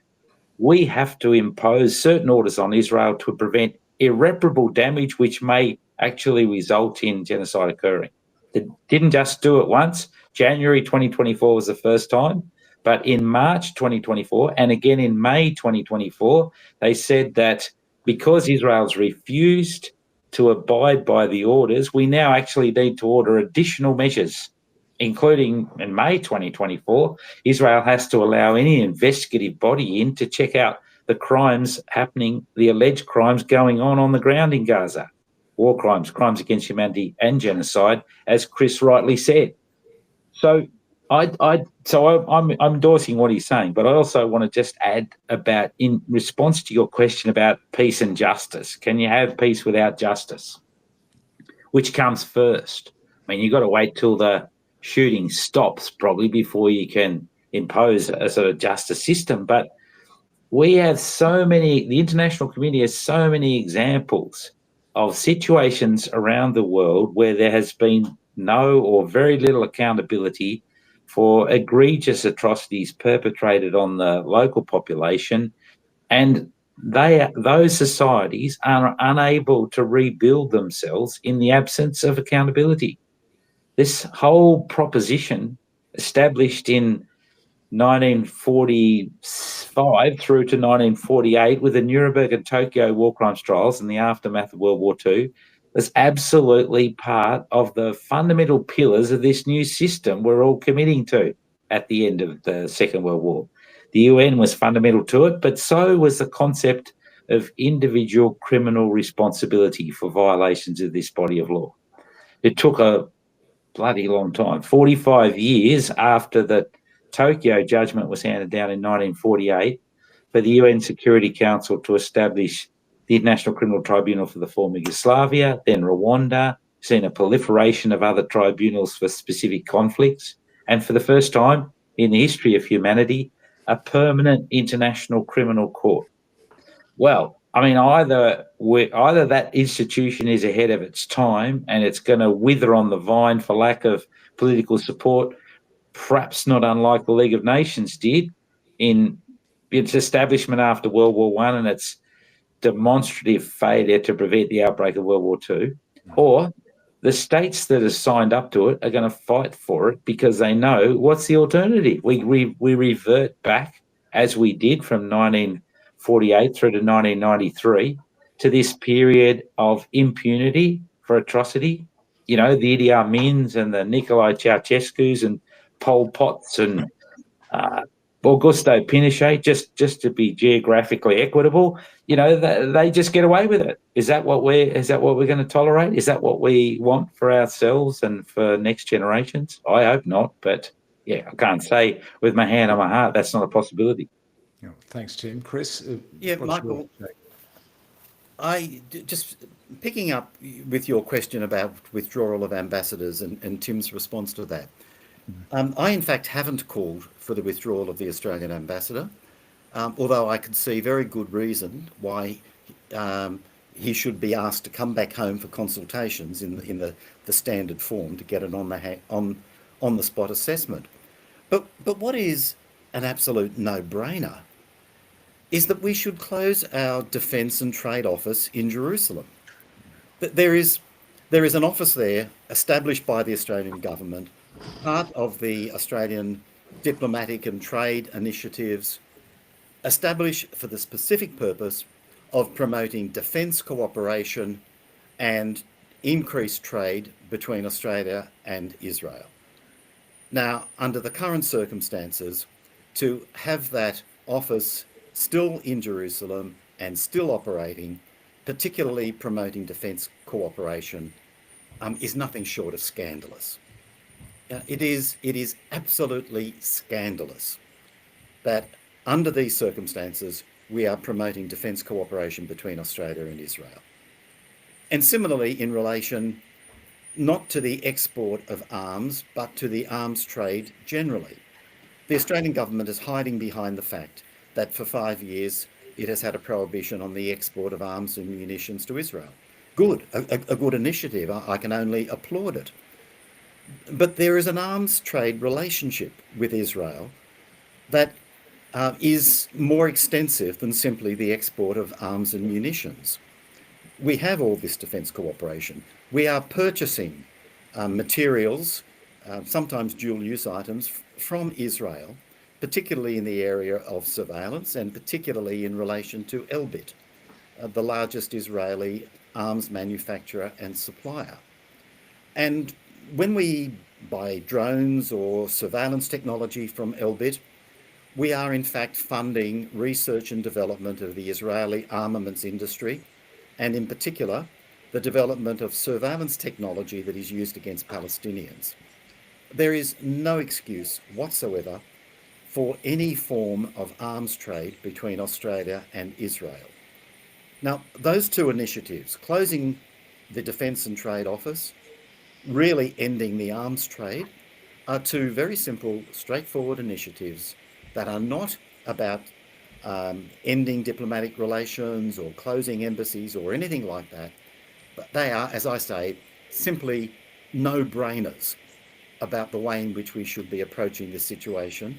we have to impose certain orders on Israel to prevent irreparable damage which may actually result in genocide occurring. They didn't just do it once. January 2024 was the first time, but in March 2024 and again in May 2024, they said that because Israel's refused to abide by the orders, we now actually need to order additional measures, including in May 2024, Israel has to allow any investigative body in to check out the crimes happening, the alleged crimes going on the ground in Gaza. War crimes, crimes against humanity and genocide, as Chris rightly said. So I'm endorsing what he's saying, but I also want to just add about, in response to your question about peace and justice, can you have peace without justice? Which comes first? You've got to wait till the shooting stops probably before you can impose a sort of justice system. But we have the international community has so many examples of situations around the world where there has been no or very little accountability for egregious atrocities perpetrated on the local population, and those societies are unable to rebuild themselves in the absence of accountability. This whole proposition, established in 1945 through to 1948 with the Nuremberg and Tokyo war crimes trials in the aftermath of World War II, was absolutely part of the fundamental pillars of this new system we're all committing to at the end of the Second World War. The UN was fundamental to it, but so was the concept of individual criminal responsibility for violations of this body of law. It took a bloody long time, 45 years after the Tokyo judgment was handed down in 1948, for the UN Security Council to establish the International Criminal Tribunal for the former Yugoslavia, then Rwanda, seen a proliferation of other tribunals for specific conflicts, and for the first time in the history of humanity, a permanent international criminal court. Well, I mean, either that institution is ahead of its time and it's going to wither on the vine for lack of political support, perhaps not unlike the League of Nations did in its establishment after World War One and its demonstrative failure to prevent the outbreak of World War Two, or the states that have signed up to it are going to fight for it because they know what's the alternative. We revert back, as we did from 1948 through to 1993, to this period of impunity for atrocity. You know, the Idi Amins and the Nicolae Ceausescu's and Pol Pot's and Augusto Pinochet, just to be geographically equitable, you know, they just get away with it. Is that what we're going to tolerate? Is that what we want for ourselves and for next generations? I hope not, but yeah, I can't say with my hand on my heart that's not a possibility. Yeah, thanks, Tim. Chris? Michael, just picking up with your question about withdrawal of ambassadors and Tim's response to that. I, in fact, haven't called for the withdrawal of the Australian ambassador, although I could see very good reason why he should be asked to come back home for consultations in the standard form to get an on the spot assessment. But what is an absolute no-brainer is that we should close our Defence and Trade Office in Jerusalem. There is an office there established by the Australian government, part of the Australian diplomatic and trade initiatives, established for the specific purpose of promoting defence cooperation and increased trade between Australia and Israel. Now, under the current circumstances, to have that office still in Jerusalem and still operating, particularly promoting defence cooperation, is nothing short of scandalous. It is absolutely scandalous that under these circumstances, we are promoting defence cooperation between Australia and Israel. And similarly, in relation not to the export of arms, but to the arms trade generally. The Australian government is hiding behind the fact that for 5 years, it has had a prohibition on the export of arms and munitions to Israel. Good, a good initiative. I can only applaud it. But there is an arms trade relationship with Israel that is more extensive than simply the export of arms and munitions. We have all this defence cooperation. We are purchasing materials, sometimes dual-use items, from Israel, particularly in the area of surveillance and particularly in relation to Elbit, the largest Israeli arms manufacturer and supplier. And when we buy drones or surveillance technology from Elbit, we are in fact funding research and development of the Israeli armaments industry, and in particular, the development of surveillance technology that is used against Palestinians. There is no excuse whatsoever for any form of arms trade between Australia and Israel. Now, those two initiatives, closing the Defence and Trade Office, really ending the arms trade, are two very simple, straightforward initiatives that are not about ending diplomatic relations or closing embassies or anything like that, but they are, as I say, simply no-brainers about the way in which we should be approaching this situation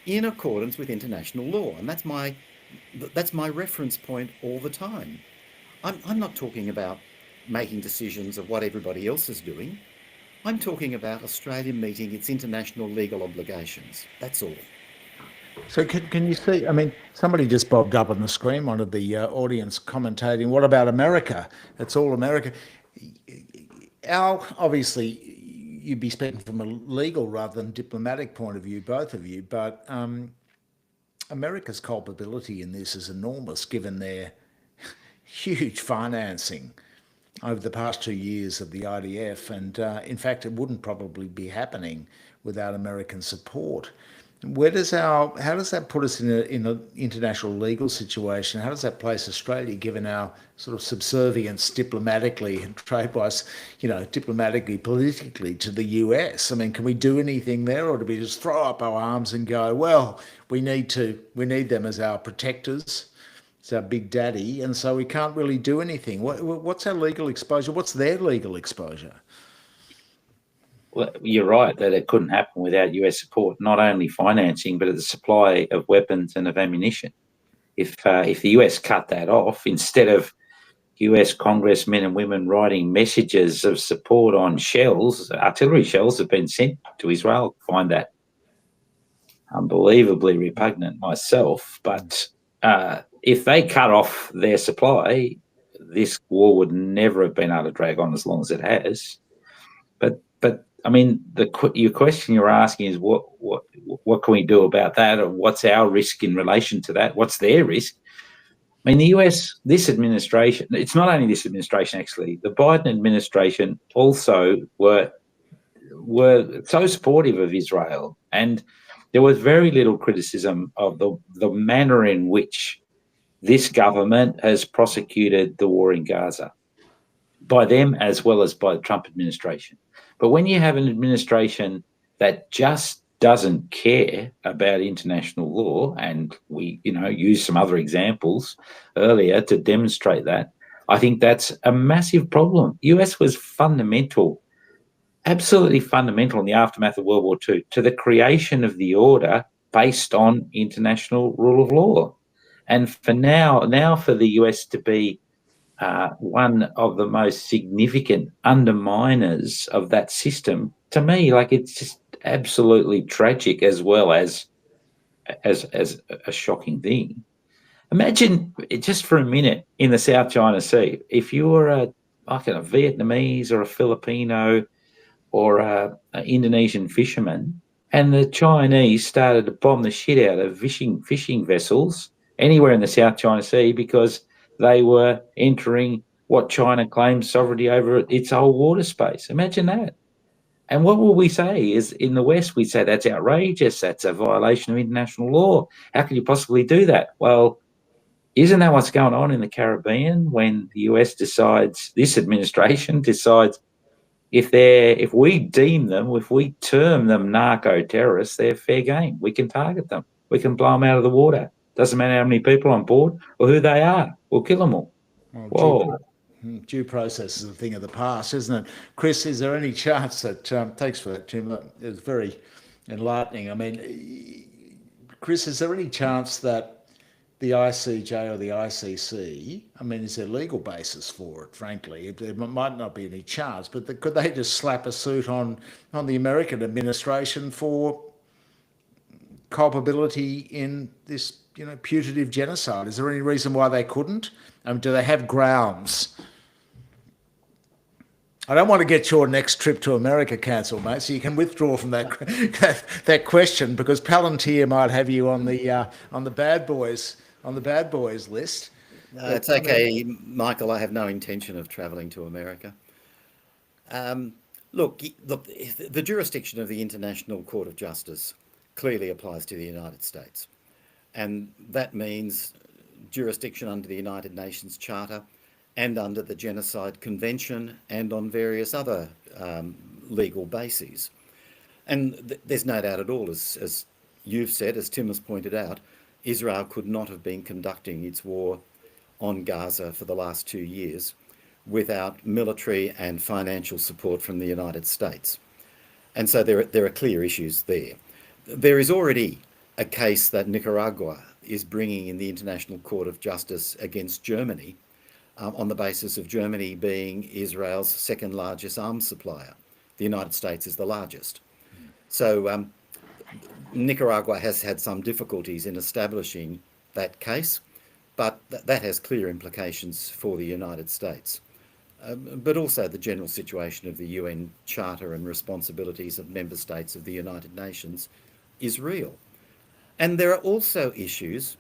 in accordance with international law. And that's my reference point all the time. I'm not talking about making decisions of what everybody else is doing. I'm talking about Australia meeting its international legal obligations. That's all. So can you see, I mean, somebody just bobbed up on the screen, one of the audience commentating, what about America? It's all America. Al, obviously, you'd be speaking from a legal rather than diplomatic point of view, both of you, but America's culpability in this is enormous given their huge financing over the past 2 years of the IDF. And in fact, it wouldn't probably be happening without American support. How does that put us in an international legal situation? How does that place Australia, given our sort of subservience diplomatically and trade-wise, diplomatically, politically to the US? I mean, can we do anything there, or do we just throw up our arms and go, well, we need them as our protectors, as our big daddy, and so we can't really do anything? What's our legal exposure? What's their legal exposure? Well, you're right that it couldn't happen without US support, not only financing, but the supply of weapons and of ammunition. If the US cut that off, instead of US congressmen and women writing messages of support on shells, artillery shells have been sent to Israel. I find that unbelievably repugnant myself. But if they cut off their supply, this war would never have been able to drag on as long as it has. But I mean, your question you're asking is what can we do about that, or what's our risk in relation to that? What's their risk? I mean, the US, this administration, it's not only this administration actually, the Biden administration also were so supportive of Israel, and there was very little criticism of the manner in which this government has prosecuted the war in Gaza, by them as well as by the Trump administration. But when you have an administration that just doesn't care about international law, and we, use some other examples earlier to demonstrate that, I think that's a massive problem. US was fundamental, absolutely fundamental in the aftermath of World War II to the creation of the order based on international rule of law. And for now for the US to be one of the most significant underminers of that system, to me, it's just absolutely tragic, as well as a shocking thing. Imagine just for a minute in the South China Sea, if you were a Vietnamese or a Filipino or an Indonesian fisherman, and the Chinese started to bomb the shit out of fishing vessels anywhere in the South China Sea because they were entering what China claims sovereignty over its whole water space. Imagine that. And what will we say is, in the West, we say that's outrageous, that's a violation of international law. How can you possibly do that? Well, isn't that what's going on in the Caribbean when the US decides, this administration decides, if we term them narco-terrorists, they're fair game. We can target them. We can blow them out of the water. Doesn't matter how many people on board or who they are. We'll kill them all. Whoa. Due process is a thing of the past, isn't it? Chris, is there any chance that, thanks for that, Tim, it was very enlightening. I mean, Chris, is there any chance that the ICJ or the ICC, I mean, is there legal basis for it, frankly? There might not be any chance, but could they just slap a suit on the American administration for culpability in this, putative genocide? Is there any reason why they couldn't? Do they have grounds? I don't want to get your next trip to America cancelled, mate. So you can withdraw from that question, because Palantir might have you on the bad boys list. No, it's okay, Michael. I have no intention of travelling to America. Look, the jurisdiction of the International Court of Justice clearly applies to the United States, and that means jurisdiction under the United Nations Charter and under the Genocide Convention and on various other legal bases. And there's no doubt at all, as you've said, as Tim has pointed out, Israel could not have been conducting its war on Gaza for the last 2 years without military and financial support from the United States. And so there are clear issues there. There is already a case that Nicaragua is bringing in the International Court of Justice against Germany on the basis of Germany being Israel's second largest arms supplier. The United States is the largest. So Nicaragua has had some difficulties in establishing that case, but that has clear implications for the United States. But also the general situation of the UN Charter and responsibilities of member states of the United Nations is real. And there are also issues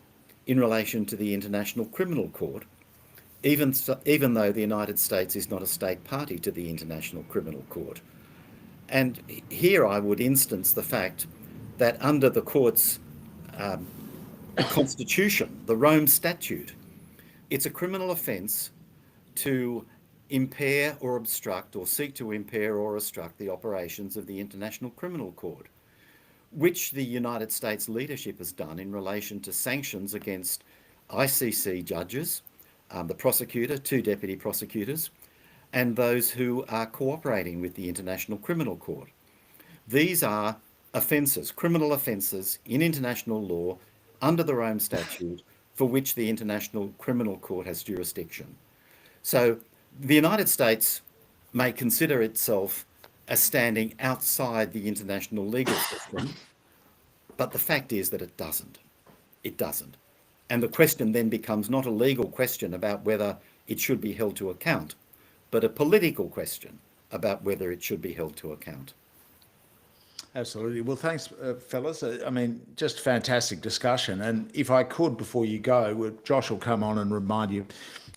in relation to the International Criminal Court, even though the United States is not a state party to the International Criminal Court. And here I would instance the fact that under the court's constitution, the Rome Statute, it's a criminal offence to impair or obstruct or seek to impair or obstruct the operations of the International Criminal Court, which the United States leadership has done in relation to sanctions against ICC judges, the prosecutor, 2 deputy prosecutors, and those who are cooperating with the International Criminal Court. These are offences, criminal offences in international law under the Rome Statute for which the International Criminal Court has jurisdiction. So the United States may consider itself as standing outside the international legal system, but the fact is that it doesn't. It doesn't. And the question then becomes not a legal question about whether it should be held to account, but a political question about whether it should be held to account. Absolutely. Well, thanks, fellas. I mean, just fantastic discussion. And if I could, before you go, Josh will come on and remind you,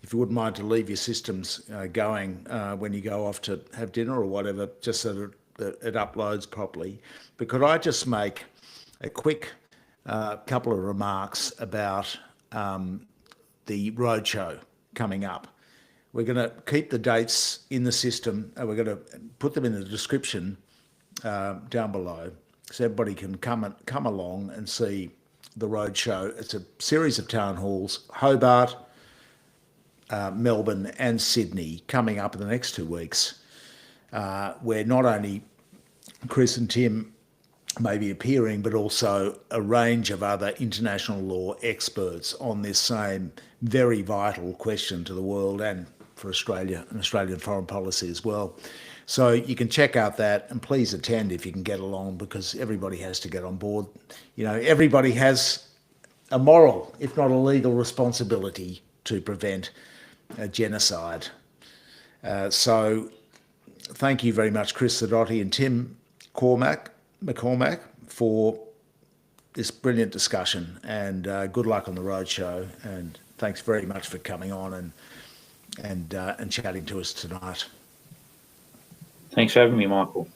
if you wouldn't mind, to leave your systems going when you go off to have dinner or whatever, just so that it uploads properly. But could I just make a quick couple of remarks about the roadshow coming up? We're going to keep the dates in the system, and we're going to put them in the description down below, so everybody can come along and see the roadshow. It's a series of town halls, Hobart, Melbourne and Sydney, coming up in the next 2 weeks, where not only Chris and Tim may be appearing, but also a range of other international law experts on this same very vital question to the world and for Australia and Australian foreign policy as well. So you can check out that, and please attend if you can get along, because everybody has to get on board. You know, everybody has a moral, if not a legal, responsibility to prevent a genocide. So thank you very much, Chris Sidoti and Tim McCormack, for this brilliant discussion, and good luck on the roadshow. And thanks very much for coming on and chatting to us tonight. Thanks for having me, Michael.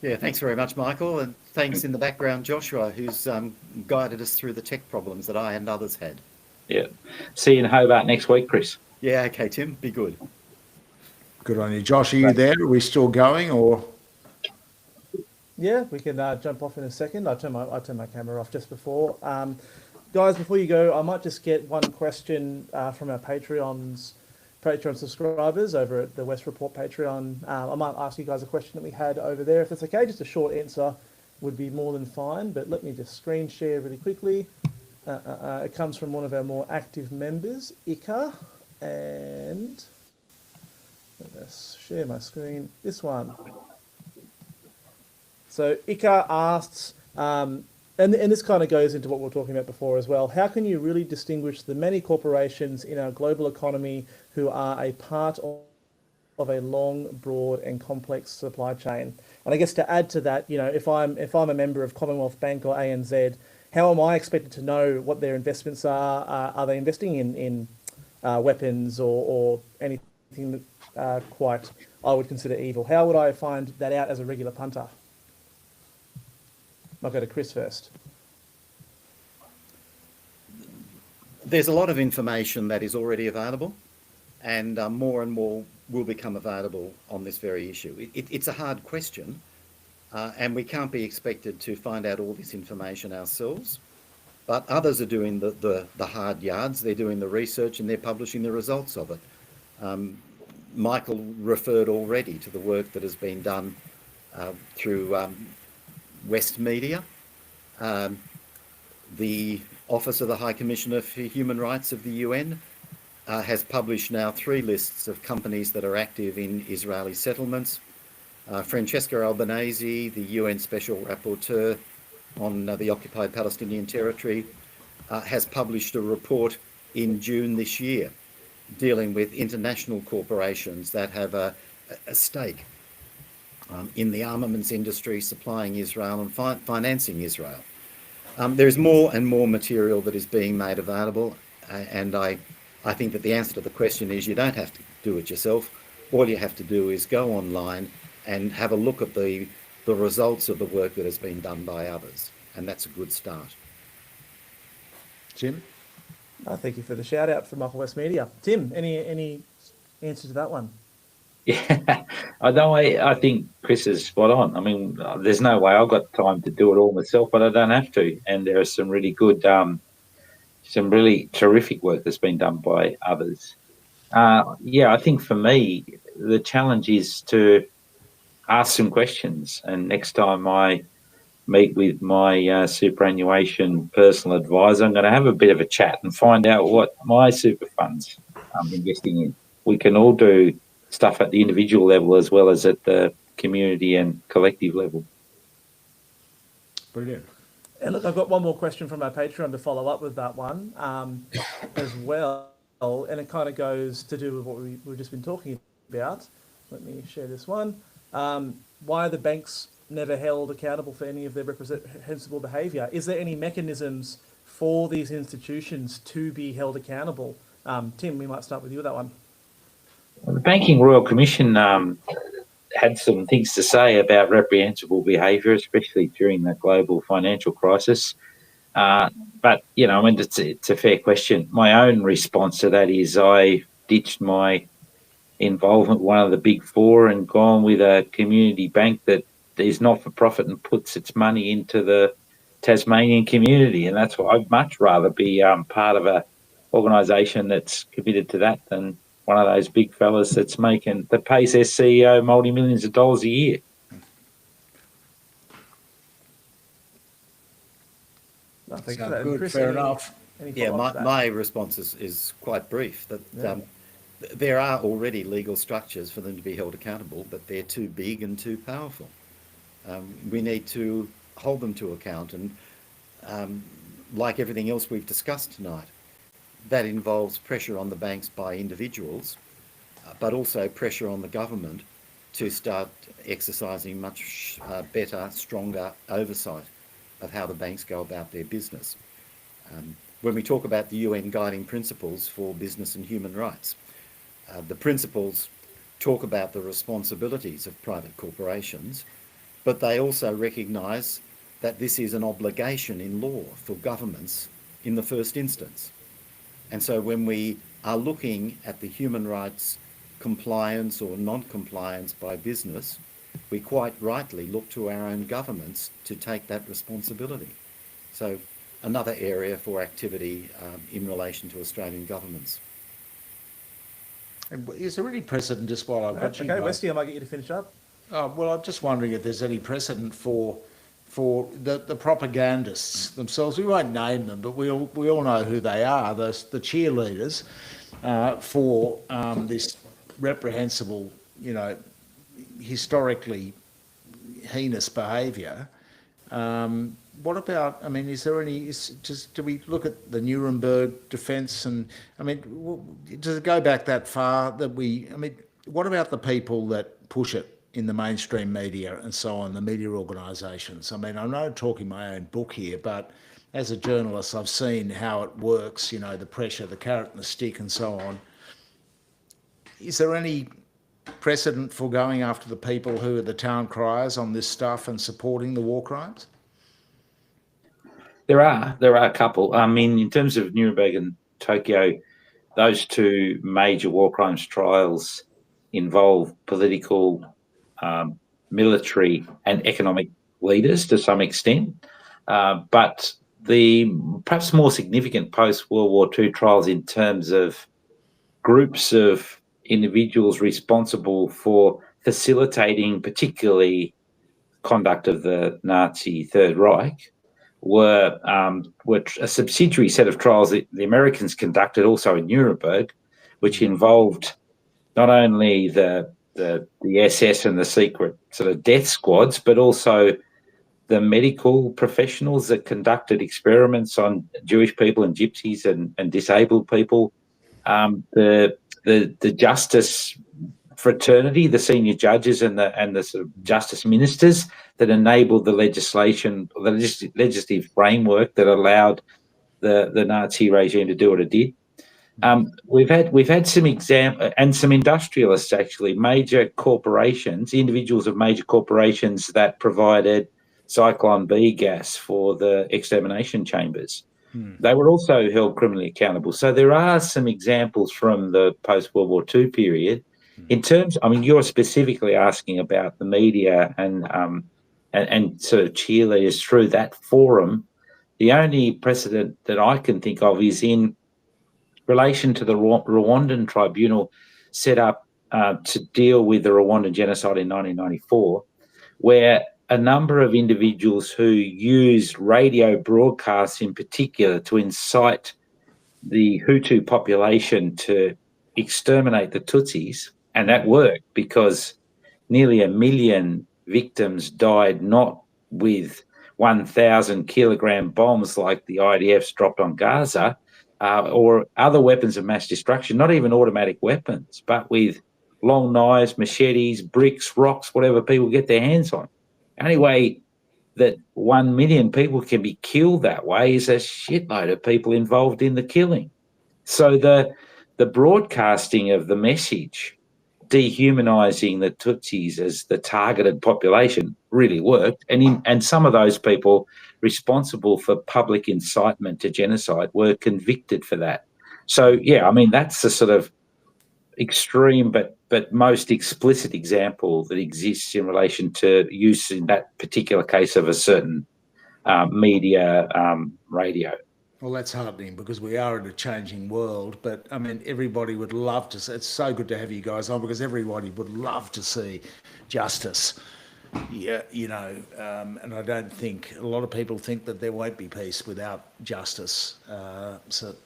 Yeah, thanks very much, Michael. And thanks in the background, Joshua, who's guided us through the tech problems that I and others had. Yeah. See you in Hobart next week, Chris. Yeah, okay, Tim, be good. Good on you. Josh, are you there? Are we still going, or? Yeah, we can jump off in a second. I turned my camera off just before. Guys, before you go, I might just get one question from our Patreon subscribers over at the West Report Patreon. I might ask you guys a question that we had over there. If it's okay, just a short answer would be more than fine, but let me just screen share really quickly. It comes from one of our more active members, Ika, and let's share my screen. This one. So Ika asks, and this kind of goes into what we were talking about before as well, how can you really distinguish the many corporations in our global economy who are a part of a long, broad and complex supply chain? And I guess to add to that, you know, if I'm a member of Commonwealth Bank or ANZ, how am I expected to know what their investments are? Are they investing in weapons or anything that quite I would consider evil? How would I find that out as a regular punter? I'll go to Chris first. There's a lot of information that is already available, and more will become available on this very issue. It's a hard question, and we can't be expected to find out all this information ourselves, but others are doing the hard yards. They're doing the research and they're publishing the results of it. Michael referred already to the work that has been done through West Media. The Office of the High Commissioner for Human Rights of the UN has published now 3 lists of companies that are active in Israeli settlements. Francesca Albanese, the UN Special Rapporteur on the Occupied Palestinian Territory, has published a report in June this year dealing with international corporations that have a stake in the armaments industry, supplying Israel and financing Israel. There's more and more material that is being made available, and I think that the answer to the question is you don't have to do it yourself. All you have to do is go online and have a look at the results of the work that has been done by others. and that's a good start. Jim? Thank you for the shout out from Michael West Media. Tim, any answer to that one? Yeah, I think Chris is spot on. I mean, there's no way I've got time to do it all myself, but I don't have to. And there are some really good, some really terrific work that's been done by others. I think for me, the challenge is to ask some questions. And next time I meet with my superannuation personal advisor, I'm going to have a bit of a chat and find out what my super funds I'm investing in. We can all do stuff at the individual level as well as at the community and collective level. Brilliant. And look, I've got one more question from our Patreon to follow up with that one as well. And it kind of goes to do with what we've just been talking about. Let me share this one. Why are the banks never held accountable for any of their reprehensible behaviour? Is there any mechanisms for these institutions to be held accountable? Tim, we might start with you with that one. Well, the Banking Royal Commission had some things to say about reprehensible behaviour, especially during the global financial crisis. But, you know, I mean, it's a fair question. My own response to that is I ditched my involvement with one of the big four and gone with a community bank that is not for profit and puts its money into the Tasmanian community. And that's why I'd much rather be part of a organisation that's committed to that than one of those big fellas that pays their CEO multi-millions of dollars a year. Thanks for Sounds that. good. Chris, Fair enough. Yeah, my response is quite brief. That there are already legal structures for them to be held accountable, but they're too big and too powerful. We need to hold them to account, and like everything else we've discussed tonight, that involves pressure on the banks by individuals, but also pressure on the government to start exercising much better, stronger oversight of how the banks go about their business. When we talk about the UN guiding principles for business and human rights, the principles talk about the responsibilities of private corporations, but they also recognise that this is an obligation in law for governments in the first instance. And so when we are looking at the human rights compliance or non-compliance by business, we quite rightly look to our own governments to take that responsibility. So another area for activity in relation to Australian governments. Is there any precedent, just while I've got you Okay, both? Westy, I might get you to finish up. Well, I'm just wondering if there's any precedent for the propagandists themselves. We won't name them, but we all know who they are. The cheerleaders for this reprehensible, you know, historically heinous behaviour. What about? I mean, is there any? Do we look at the Nuremberg defence? And I mean, does it go back that far? I mean, what about the people that push it in the mainstream media and so on, the media organisations? I mean, I'm not talking my own book here, but as a journalist, I've seen how it works. You know, the pressure, the carrot and the stick, and so on. Is there any precedent for going after the people who are the town criers on this stuff and supporting the war crimes? There are a couple. I mean, in terms of Nuremberg and Tokyo, those two major war crimes trials involve political, military and economic leaders to some extent. But the perhaps more significant post-World War II trials in terms of groups of individuals responsible for facilitating particularly conduct of the Nazi Third Reich were a subsidiary set of trials that the Americans conducted also in Nuremberg, which involved not only the SS and the secret sort of death squads, but also the medical professionals that conducted experiments on Jewish people and gypsies and disabled people, the justice fraternity, the senior judges and the sort of justice ministers that enabled the legislation, the legislative framework that allowed the Nazi regime to do what it did. We've had some and some industrialists, actually, major corporations, individuals of major corporations that provided Cyclone B gas for the extermination chambers. They were also held criminally accountable. So there are some examples from the post-World War II period. In terms, I mean, you're specifically asking about the media and sort of cheerleaders through that forum. The only precedent that I can think of is in relation to the Rwandan tribunal set up to deal with the Rwandan genocide in 1994, where a number of individuals who used radio broadcasts in particular to incite the Hutu population to exterminate the Tutsis, and that worked because nearly 1 million victims died not with 1,000 kilogram bombs like the IDF's dropped on Gaza, or other weapons of mass destruction, not even automatic weapons, but with long knives, machetes, bricks, rocks, whatever people get their hands on. The only way that 1 million people can be killed that way is a shitload of people involved in the killing. So the broadcasting of the message, dehumanizing the Tutsis as the targeted population, really worked. And some of those people responsible for public incitement to genocide were convicted for that. So, yeah, I mean, that's the sort of extreme but most explicit example that exists in relation to use in that particular case of a certain media radio. Well, that's heartening because we are in a changing world, but I mean, everybody would love to see, it's so good to have you guys on because everybody would love to see justice. Yeah, you know, and I don't think, a lot of people think that there won't be peace without justice. So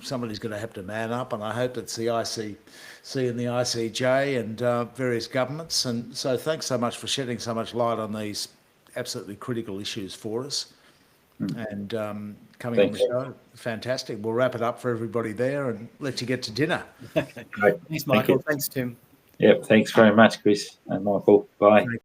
somebody's going to have to man up, and I hope it's the ICC and the ICJ and various governments. And so thanks so much for shedding so much light on these absolutely critical issues for us. And coming on the show, fantastic. We'll wrap it up for everybody there and let you get to dinner. Okay. Thanks, Michael. Thanks, Tim. Yep, thanks very much, Chris and Michael. Bye.